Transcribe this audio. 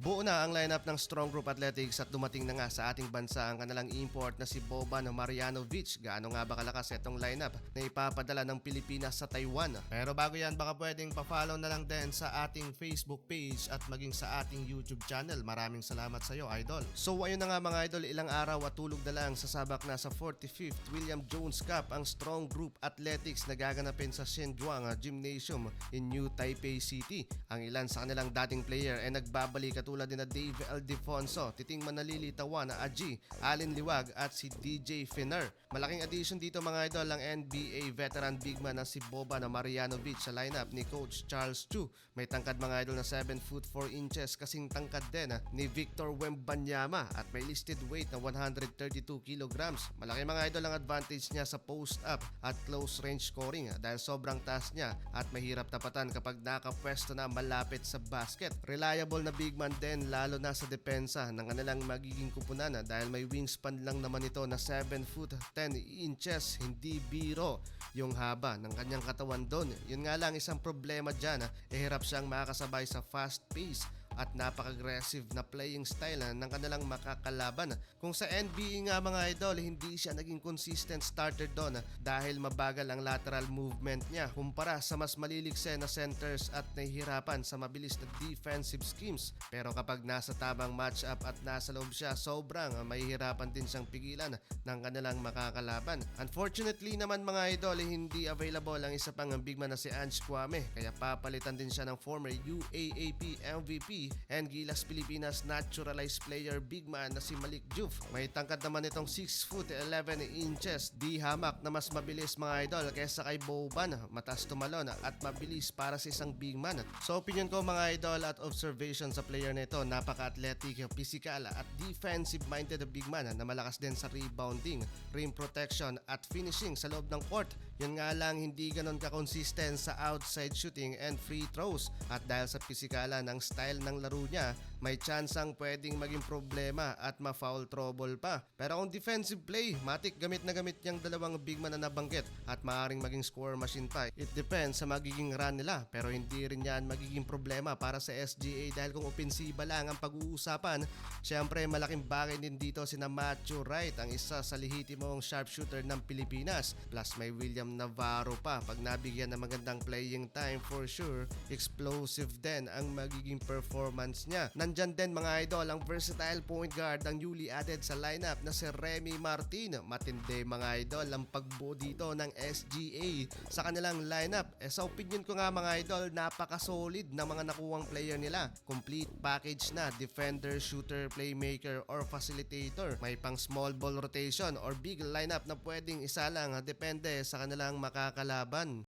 Buo na ang lineup ng Strong Group Athletics at dumating na nga sa ating bansa ang kanilang import na si Boban Marjanovic. Gaano nga ba kalakas itong lineup na ipapadala ng Pilipinas sa Taiwan? Pero bago yan, baka pwedeng pa-follow na lang din sa ating Facebook page at maging sa ating YouTube channel. Maraming salamat sa iyo, Idol. So ayun na nga mga Idol, ilang araw at tulog na lang sasabak na sa 45th William Jones Cup ang Strong Group Athletics na gaganapin sa Shenzhuang Gymnasium in New Taipei City. Ang ilan sa kanilang dating player ay nagbabalik at tulad din na Dave Aldefonso, Titing Manalilitawan na Aji, Alin Liwag at si DJ Finner. Malaking addition dito mga idol ang NBA veteran big man na si Boban Marjanovic sa lineup ni Coach Charles Chu. May tangkad mga idol na 7 foot 4 inches kasing tangkad din ni Victor Wembanyama at may listed weight na 132 kilograms. Malaki mga idol ang advantage niya sa post-up at close range scoring dahil sobrang taas niya at mahirap tapatan kapag nakapwesto na malapit sa basket. Reliable na big man din lalo na sa depensa ng kanilang magiging kupunan dahil may wingspan lang naman ito na 7 foot 10 inches. Hindi biro yung haba ng kanyang katawan doon. Yun nga lang isang problema dyan, hirap siyang makakasabay sa fast pace at napaka-aggressive na playing style ng kanilang makakalaban. Kung sa NBA nga mga idol, hindi siya naging consistent starter doon dahil mabagal ang lateral movement niya kumpara sa mas malilikse na centers at nahihirapan sa mabilis na defensive schemes. Pero kapag nasa tamang matchup at nasa loob siya, sobrang mahihirapan din siyang pigilan ng kanilang makakalaban. Unfortunately naman mga idol, hindi available ang isa pang big man na si Ange Kwame, kaya papalitan din siya ng former UAAP MVP and Gilas Pilipinas naturalized player big man na si Malik Diouf. May tangkad naman itong 6 foot 11 inches. Di hamak na mas mabilis mga idol kaysa kay Boban. Matas tumalon at mabilis para sa isang big man. So opinion ko mga idol at observation sa player na ito, napaka-athletic, physical at defensive minded big man na malakas din sa rebounding, rim protection at finishing sa loob ng court. Yun nga lang hindi ganon ka-consistent sa outside shooting and free throws at dahil sa pisikala ng style ng laro niya, may tsansang pwedeng maging problema at ma-foul trouble pa. Pero kung defensive play, matik gamit na gamit niyang dalawang big man na nabanggit at maaaring maging score machine pa. It depends sa magiging run nila pero hindi rin yan magiging problema para sa SGA dahil kung opensiba lang ang pag-uusapan, syempre malaking bagay din dito sina Matthew Wright, ang isa sa lehitimong sharpshooter ng Pilipinas. Plus may William Navarro pa. Pag nabigyan ng magandang playing time, for sure, explosive din ang magiging performance niya. Nandyan din mga idol ang versatile point guard ang newly added sa lineup na si Remy Martin. Matindi mga idol ang pagbuo dito ng SGA sa kanilang lineup. Sa opinion ko nga mga idol, napaka-solid ng mga nakuwang player nila. Complete package na, defender, shooter, playmaker, or facilitator. May pang small ball rotation or big lineup na pwedeng isa lang, depende sa kanilang makakalaban.